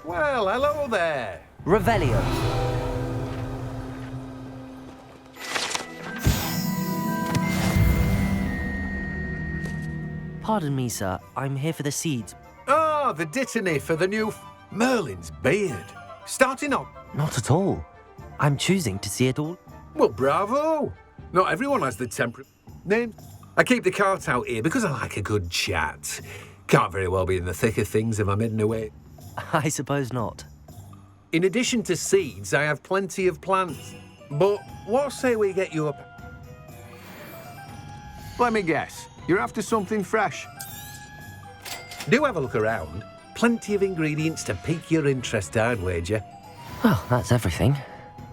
Well, hello there. Revelio. Pardon me, sir. I'm here for the seeds. Ah, the dittany for the new Merlin's beard. Starting up. Not at all. I'm choosing to see it all. Well, bravo. Not everyone has the temperament. Name? I keep the cart out here because I like a good chat. Can't very well be in the thick of things if I'm hidden away. I suppose not. In addition to seeds, I have plenty of plants. But what say we get you up? Let me guess. You're after something fresh. Do have a look around. Plenty of ingredients to pique your interest, I'd wager. Well, that's everything.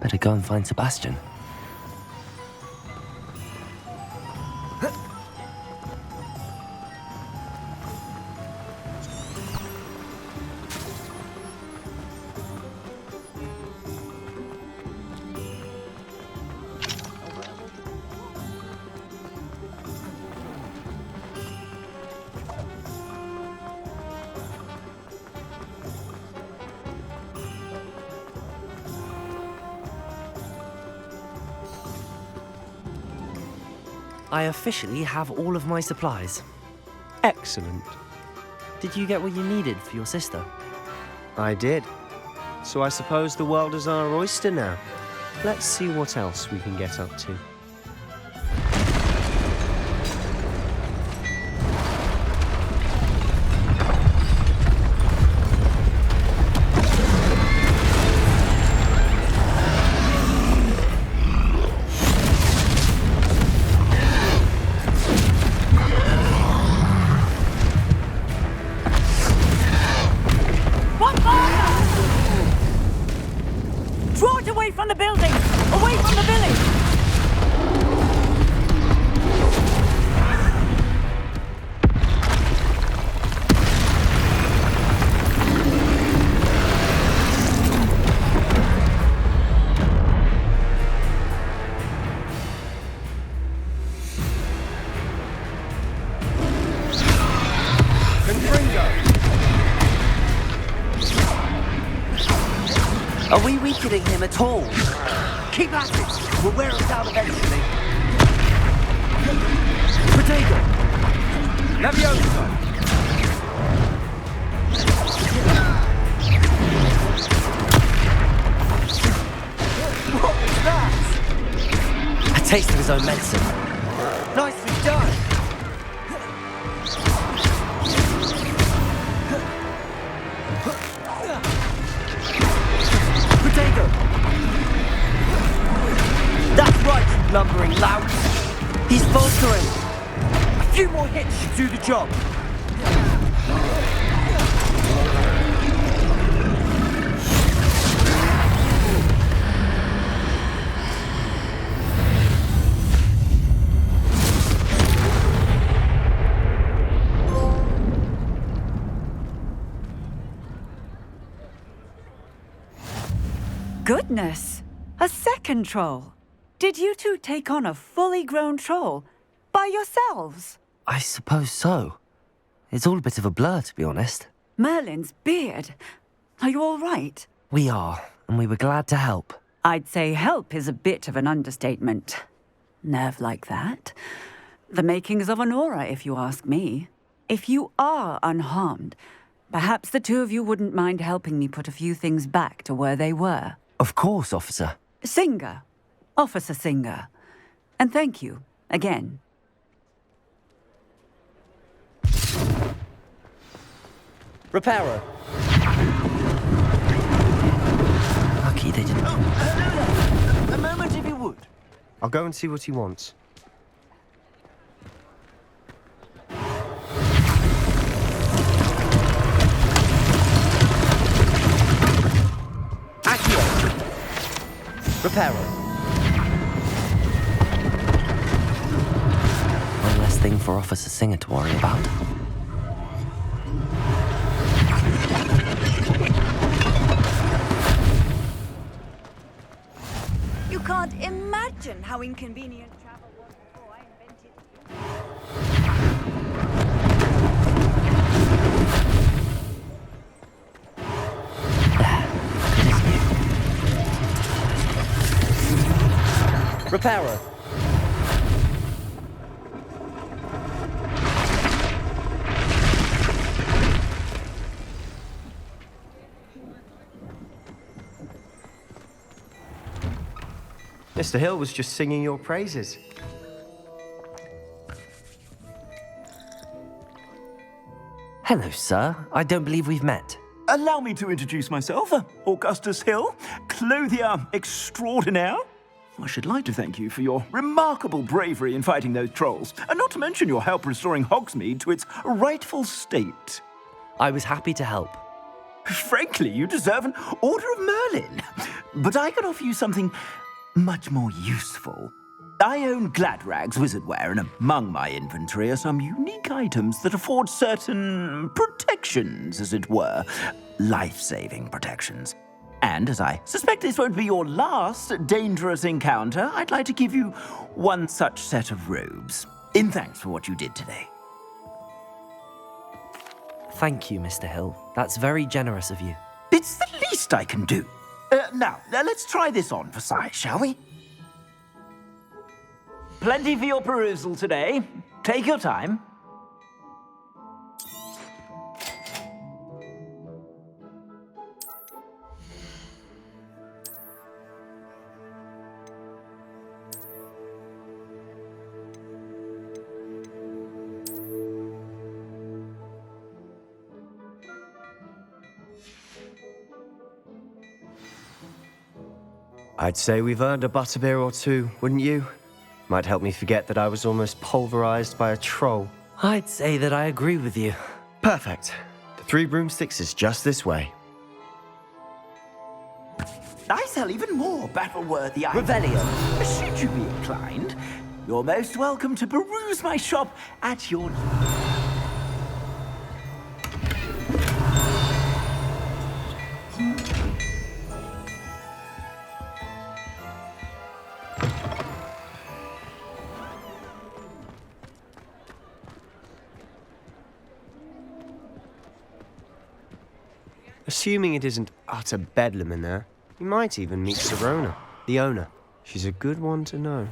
Better go and find Sebastian. I officially have all of my supplies. Excellent. Did you get what you needed for your sister? I did. So I suppose the world is our oyster now. Let's see what else we can get up to. Are we weakening him at all? Keep at it! We'll wear him down eventually. Potato! Leviosa! What was that? A taste of his own medicine. Nicely done! That's right, you lumbering lout! He's faltering! A few more hits should do the job! Goodness! A second troll! Did you two take on a fully grown troll by yourselves? I suppose so. It's all a bit of a blur, to be honest. Merlin's beard. Are you all right? We are, and we were glad to help. I'd say help is a bit of an understatement. Nerve like that. The makings of an aura, if you ask me. If you are unharmed, perhaps the two of you wouldn't mind helping me put a few things back to where they were. Of course, officer. Singer. Officer Singer. And thank you, again. Reparo. Lucky they didn't... A moment if you would. I'll go and see what he wants. Accio. Reparo. One less thing for Officer Singer to worry about. You can't imagine how inconvenient travel was before I invented Reparo. Mr. Hill was just singing your praises. Hello, sir. I don't believe we've met. Allow me to introduce myself, Augustus Hill, clothier extraordinaire. I should like to thank you for your remarkable bravery in fighting those trolls, and not to mention your help restoring Hogsmeade to its rightful state. I was happy to help. Frankly, you deserve an Order of Merlin. But I can offer you something much more useful. I own Gladrag's wizardware, and among my inventory are some unique items that afford certain protections, as it were. Life-saving protections. And as I suspect this won't be your last dangerous encounter, I'd like to give you one such set of robes, in thanks for what you did today. Thank you, Mr. Hill. That's very generous of you. It's the least I can do. Now, let's try this on for size, shall we? Plenty for your perusal today. Take your time. I'd say we've earned a butterbeer or two, wouldn't you? Might help me forget that I was almost pulverized by a troll. I'd say that I agree with you. Perfect. The 3 broomsticks is just this way. I sell even more battle-worthy items. Revelio. Should you be inclined, you're most welcome to peruse my shop at your... Assuming it isn't utter bedlam in there, you might even meet Sirona, the owner. She's a good one to know.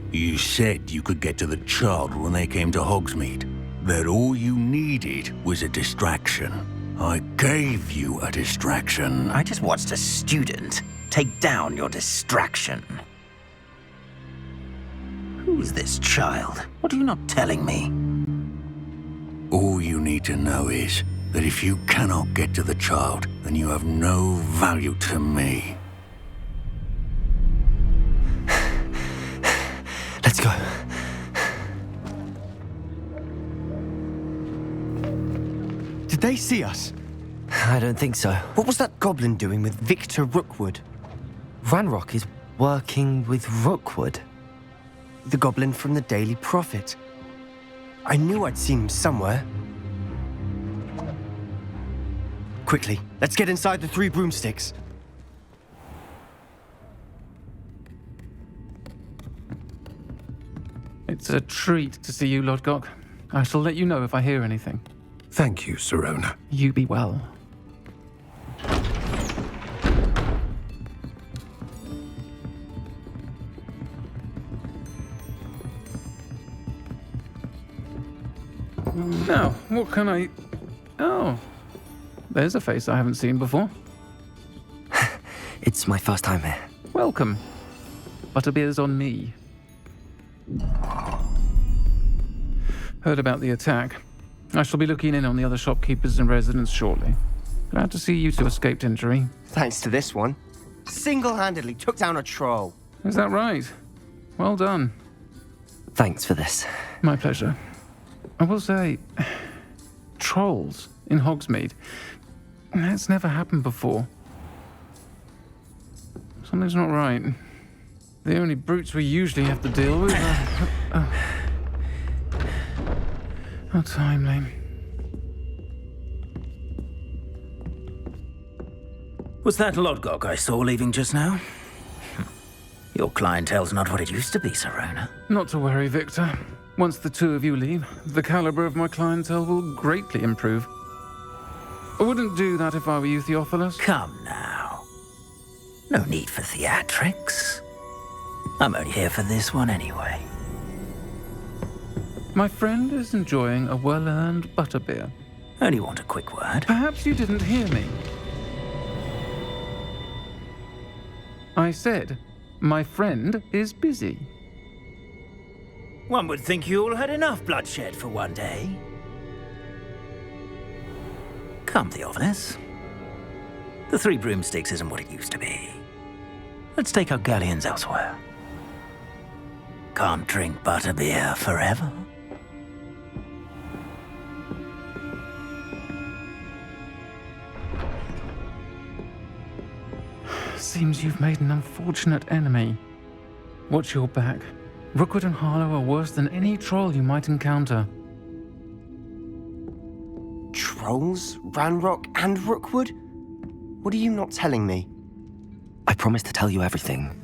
You said you could get to the child when they came to Hogsmeade. That all you needed was a distraction. I gave you a distraction. I just watched a student take down your distraction. Who's this child? What are you not telling me? All you need to know is that if you cannot get to the child, then you have no value to me. Let's go. Did they see us? I don't think so. What was that goblin doing with Victor Rookwood? Ranrock is working with Rookwood. The goblin from the Daily Prophet. I knew I'd seen him somewhere. Quickly, let's get inside the 3 broomsticks. It's a treat to see you, Lodgok. I shall let you know if I hear anything. Thank you, Sirona. You be well. Now, what can I... Oh, there's a face I haven't seen before. It's my first time here. Welcome. Butterbeer's on me. Heard about the attack. I shall be looking in on the other shopkeepers and residents shortly. Glad to see you two escaped injury. Thanks to this one. Single-handedly took down a troll. Is that right? Well done. Thanks for this. My pleasure. I will say, trolls in Hogsmeade. That's never happened before. Something's not right. The only brutes we usually have to deal with are... How timely. Was that Lodgok I saw leaving just now? Your clientele's not what it used to be, Sirona. Not to worry, Victor. Once the two of you leave, the caliber of my clientele will greatly improve. I wouldn't do that if I were you, Theophilus. Come now. No need for theatrics. I'm only here for this one anyway. My friend is enjoying a well-earned butterbeer. Only want a quick word. Perhaps you didn't hear me. I said, my friend is busy. One would think you all had enough bloodshed for one day. Come, Theophilus. The Three Broomsticks isn't what it used to be. Let's take our galleons elsewhere. Can't drink butterbeer forever. Seems you've made an unfortunate enemy. Watch your back. Rookwood and Harlow are worse than any troll you might encounter. Trolls? Ranrock and Rookwood? What are you not telling me? I promise to tell you everything,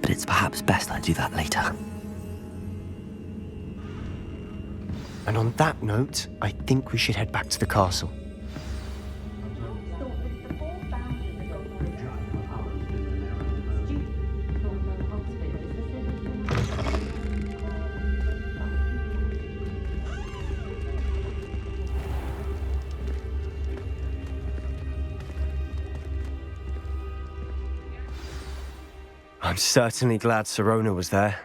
but it's perhaps best I do that later. And on that note, I think we should head back to the castle. I'm certainly glad Sirona was there.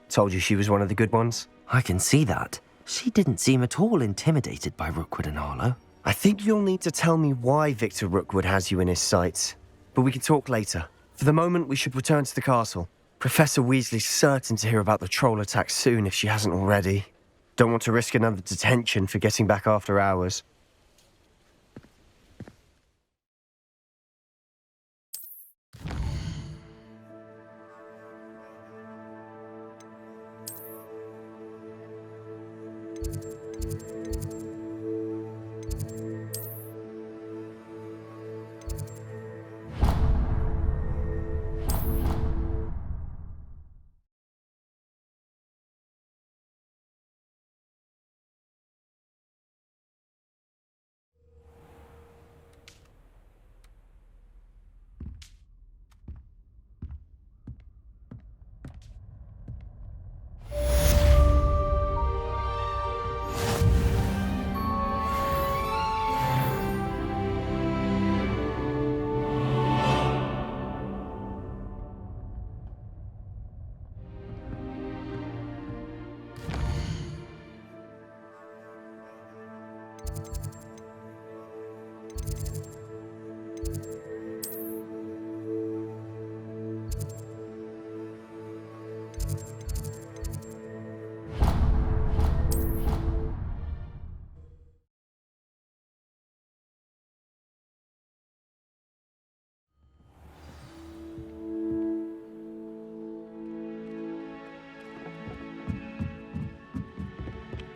Told you she was one of the good ones. I can see that. She didn't seem at all intimidated by Rookwood and Harlow. I think you'll need to tell me why Victor Rookwood has you in his sights. But we can talk later. For the moment, we should return to the castle. Professor Weasley's certain to hear about the troll attack soon if she hasn't already. Don't want to risk another detention for getting back after hours.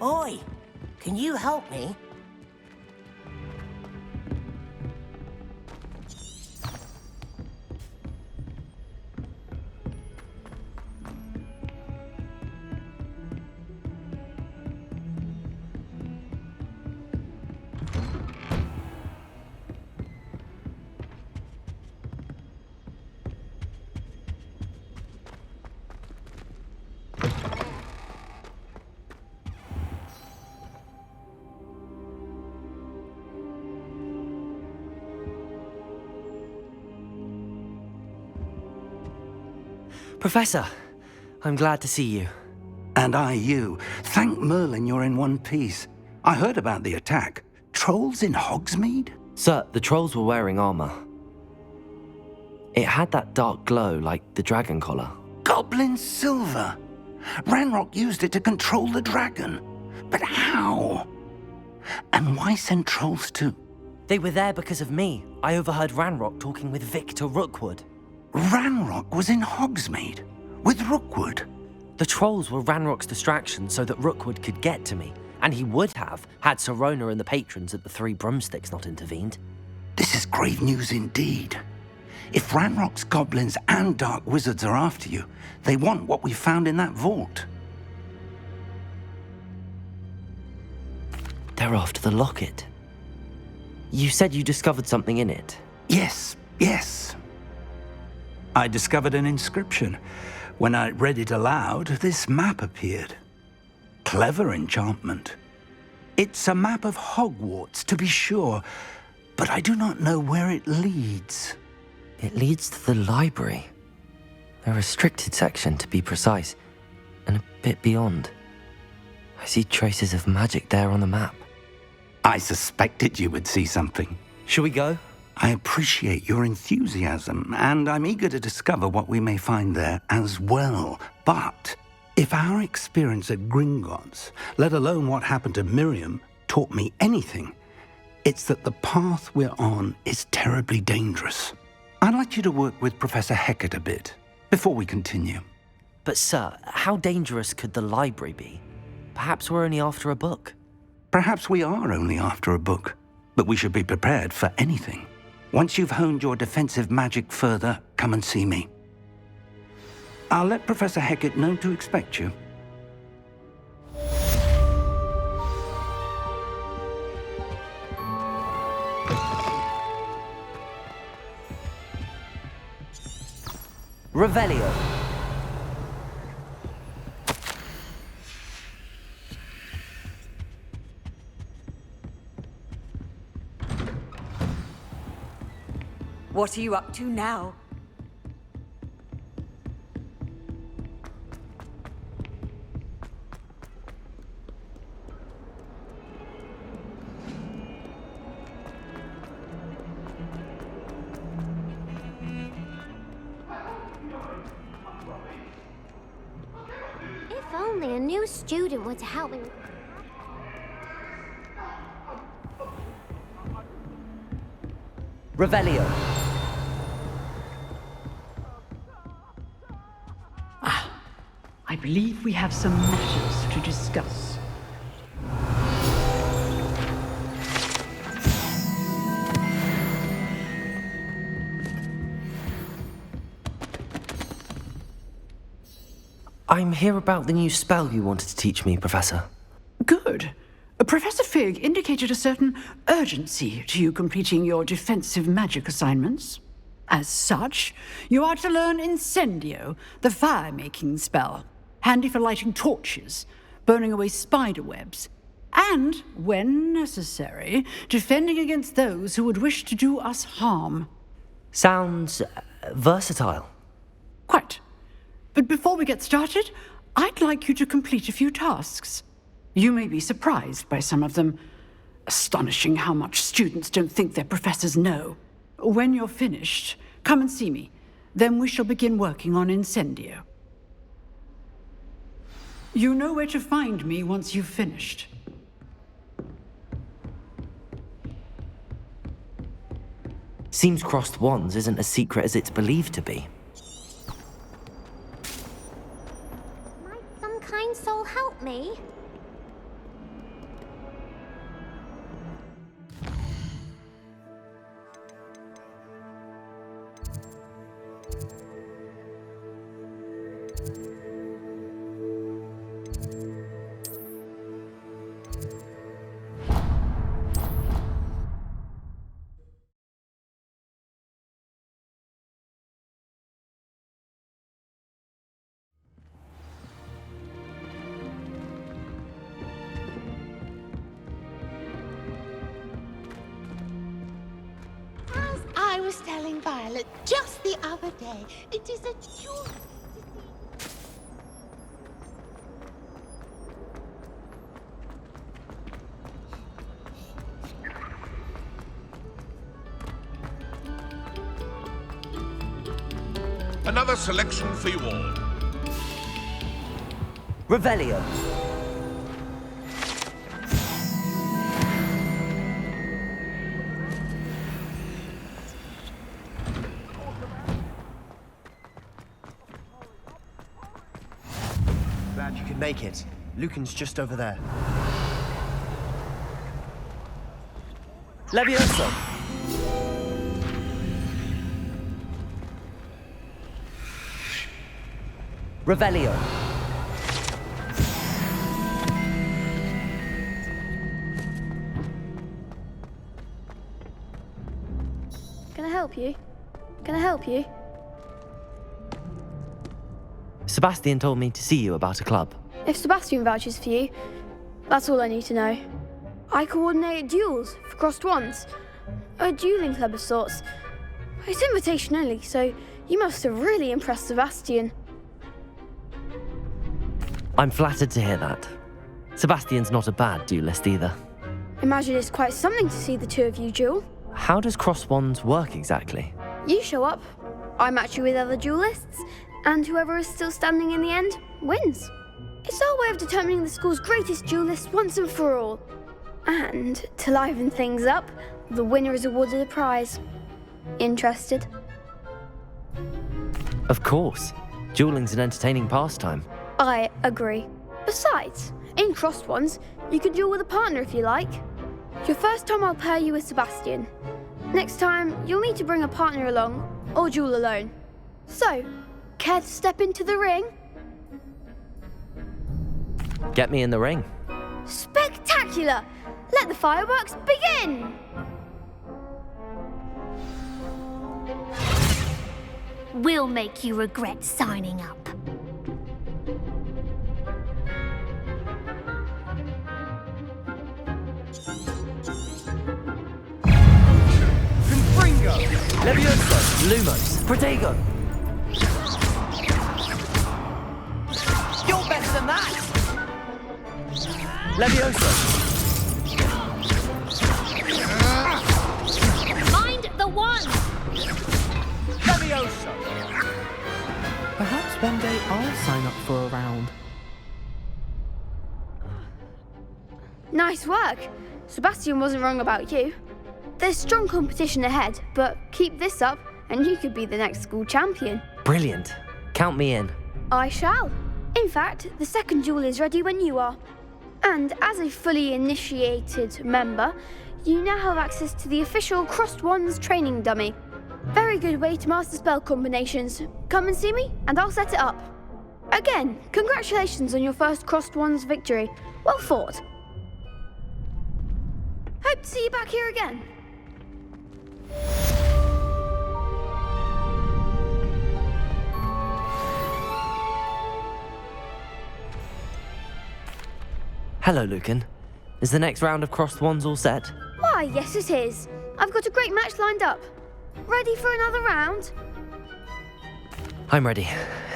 Oi! Can you help me? Professor, I'm glad to see you. And I you. Thank Merlin you're in one piece. I heard about the attack. Trolls in Hogsmeade? Sir, the trolls were wearing armor. It had that dark glow like the dragon collar. Goblin silver! Ranrock used it to control the dragon. But how? And why send trolls too? They were there because of me. I overheard Ranrock talking with Victor Rookwood. Ranrock was in Hogsmeade with Rookwood. The trolls were Ranrock's distraction so that Rookwood could get to me, and he would have had Sirona and the patrons at the Three Broomsticks not intervened. This is grave news indeed. If Ranrock's goblins and dark wizards are after you, they want what we found in that vault. They're after the locket. You said you discovered something in it. Yes. I discovered an inscription. When I read it aloud, this map appeared. Clever enchantment. It's a map of Hogwarts, to be sure, but I do not know where it leads. It leads to the library. A restricted section, to be precise, and a bit beyond. I see traces of magic there on the map. I suspected you would see something. Shall we go? I appreciate your enthusiasm, and I'm eager to discover what we may find there as well. But if our experience at Gringotts, let alone what happened to Miriam, taught me anything, it's that the path we're on is terribly dangerous. I'd like you to work with Professor Hecat a bit before we continue. But sir, how dangerous could the library be? Perhaps we're only after a book. Perhaps we are only after a book, but we should be prepared for anything. Once you've honed your defensive magic further, come and see me. I'll let Professor Hecat know to expect you. Revelio. What are you up to now? If only a new student were to help me. Revelio. I believe we have some matters to discuss. I'm here about the new spell you wanted to teach me, Professor. Good. Professor Fig indicated a certain urgency to you completing your defensive magic assignments. As such, you are to learn Incendio, the fire-making spell, handy for lighting torches, burning away spider webs, and, when necessary, defending against those who would wish to do us harm. Sounds versatile. Quite. But before we get started, I'd like you to complete a few tasks. You may be surprised by some of them. Astonishing how much students don't think their professors know. When you're finished, come and see me. Then we shall begin working on Incendio. You know where to find me once you've finished. Seems crossed wands isn't as secret as it's believed to be. Might some kind soul help me? I was telling Violet just the other day, it is a joy. Another selection for you all. Revelio. Glad you could make it. Lucan's just over there. Levioso. Revelio. Can I help you? Can I help you? Sebastian told me to see you about a club. If Sebastian vouches for you, that's all I need to know. I coordinate duels for crossed wands. A dueling club of sorts. It's invitation only, so you must have really impressed Sebastian. I'm flattered to hear that. Sebastian's not a bad duelist either. Imagine it's quite something to see the two of you duel. How does cross wands work exactly? You show up, I match you with other duelists, and whoever is still standing in the end wins. It's our way of determining the school's greatest duelist once and for all. And to liven things up, the winner is awarded a prize. Interested? Of course. Dueling's an entertaining pastime. I agree. Besides, in crossed ones, you can duel with a partner if you like. Your first time I'll pair you with Sebastian. Next time, you'll need to bring a partner along, or duel alone. So, care to step into the ring? Get me in the ring. Spectacular! Let the fireworks begin! We'll make you regret signing up. Confringo! Levioso! Lumos! Protego! You're better than that! Levioso! Mind the one! Levioso! Perhaps one day I'll sign up for a round. Nice work. Sebastian wasn't wrong about you. There's strong competition ahead, but keep this up and you could be the next school champion. Brilliant. Count me in. I shall. In fact, the second duel is ready when you are. And as a fully initiated member, you now have access to the official Crossed Wands training dummy. Very good way to master spell combinations. Come and see me, and I'll set it up. Again, congratulations on your first Crossed Wands victory. Well fought. Hope to see you back here again. Hello, Lucan. Is the next round of crossed wands all set? Why, yes it is. I've got a great match lined up. Ready for another round? I'm ready.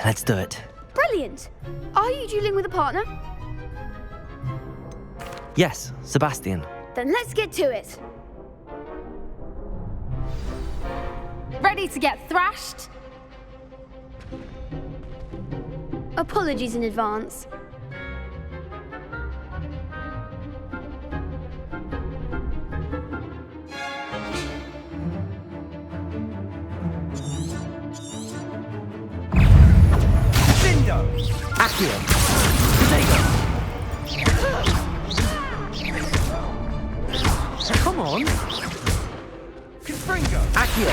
Let's do it. Brilliant. Are you dueling with a partner? Yes, Sebastian. Then let's get to it. Ready to get thrashed? Apologies in advance. Accio! Protego! Come on! Confringo! Accio!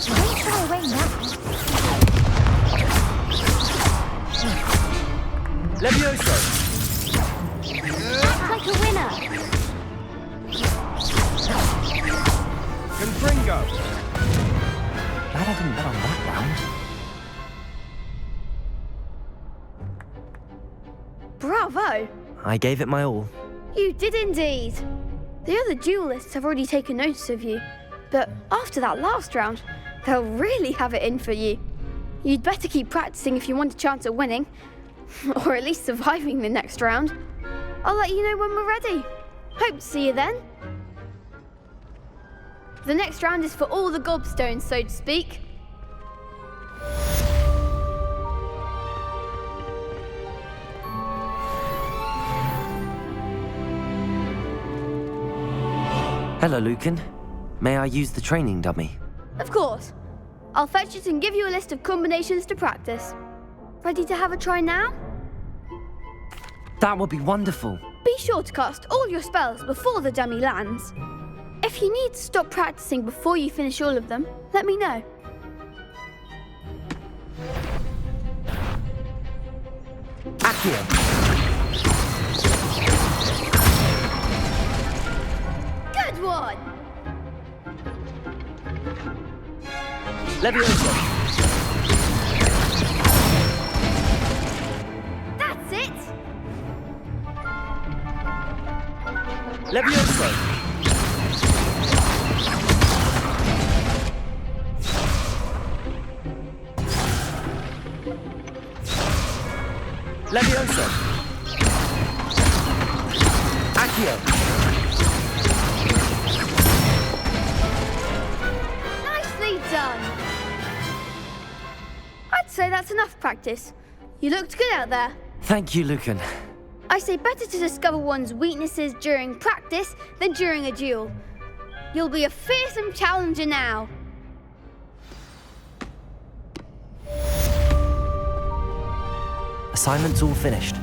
Don't try away now. Levioso! Act like a winner. Confringo! Glad I didn't bet on that round. Bravo! I gave it my all. You did indeed. The other duelists have already taken notice of you, but after that last round, they'll really have it in for you. You'd better keep practicing if you want a chance at winning, or at least surviving the next round. I'll let you know when we're ready. Hope to see you then. The next round is for all the gobstones, so to speak. Hello, Lucan. May I use the training dummy? Of course. I'll fetch it and give you a list of combinations to practice. Ready to have a try now? That would be wonderful. Be sure to cast all your spells before the dummy lands. If you need to stop practicing before you finish all of them, let me know. Accio. Good one! Levioso. That's it! Levioso. Levioso. Accio. Nicely done! I'd say that's enough practice. You looked good out there. Thank you, Lucan. I say better to discover one's weaknesses during practice than during a duel. You'll be a fearsome challenger now. Assignment's all finished.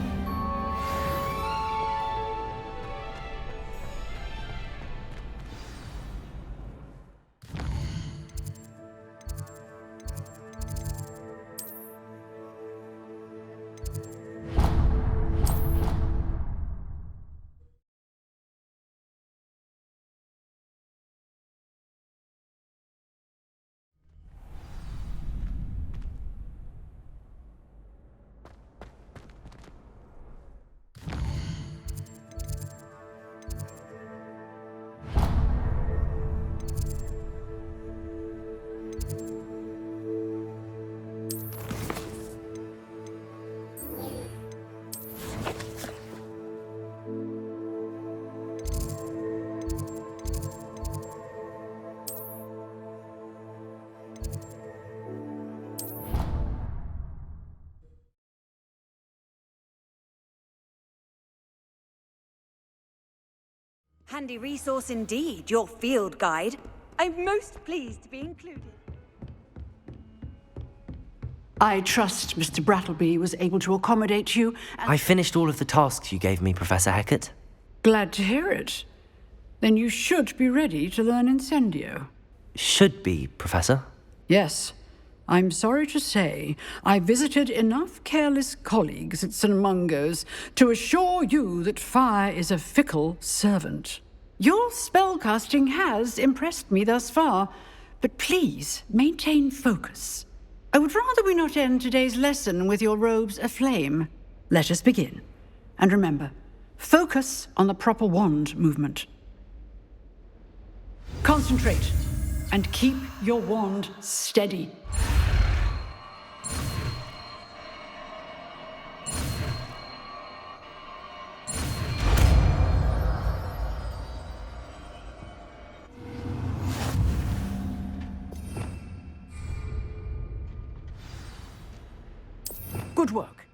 Handy resource indeed, your field guide. I'm most pleased to be included. I trust Mr. Brattleby was able to accommodate you. I finished all of the tasks you gave me, Professor Hecat. Glad to hear it. Then you should be ready to learn Incendio. Should be, Professor. Yes. I'm sorry to say, I visited enough careless colleagues at St. Mungo's to assure you that fire is a fickle servant. Your spellcasting has impressed me thus far, but please maintain focus. I would rather we not end today's lesson with your robes aflame. Let us begin. And remember, focus on the proper wand movement. Concentrate and keep your wand steady. Good work.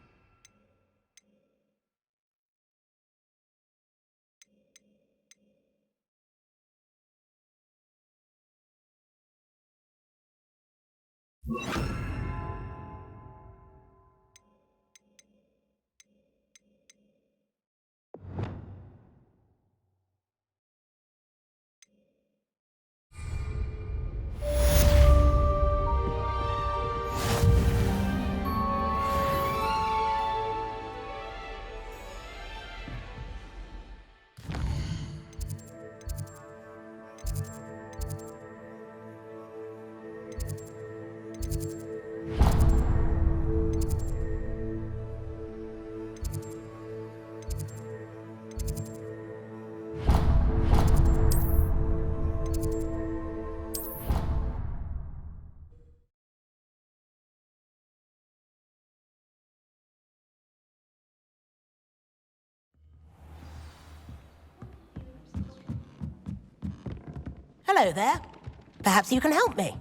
Hello there. Perhaps you can help me.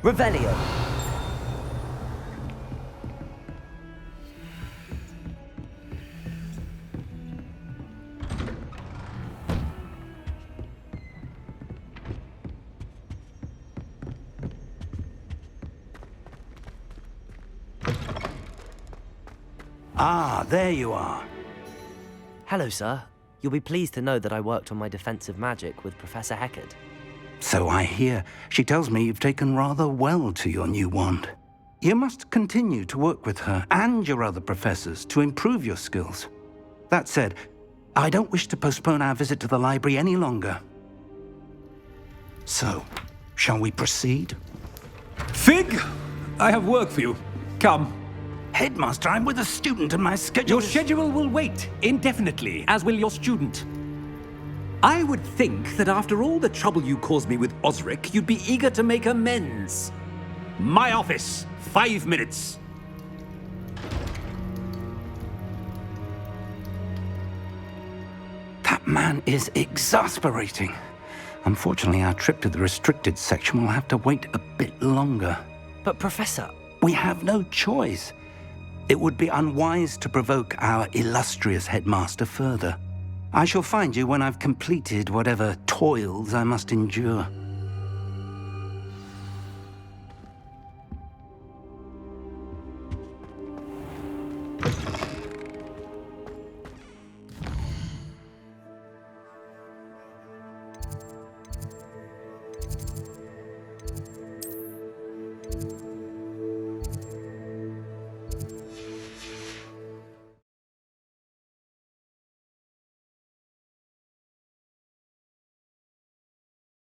Revelio. Ah, there you are. Hello, sir. You'll be pleased to know that I worked on my defensive magic with Professor Hecat. So I hear. She tells me you've taken rather well to your new wand. You must continue to work with her and your other professors to improve your skills. That said, I don't wish to postpone our visit to the library any longer. So, shall we proceed? Fig, I have work for you. Come. Headmaster, I'm with a student and my schedule Your schedule will wait indefinitely, as will your student. I would think that after all the trouble you caused me with Osric, you'd be eager to make amends. My office, 5 minutes. That man is exasperating. Unfortunately, our trip to the restricted section will have to wait a bit longer. But Professor... We have no choice. It would be unwise to provoke our illustrious headmaster further. I shall find you when I've completed whatever toils I must endure.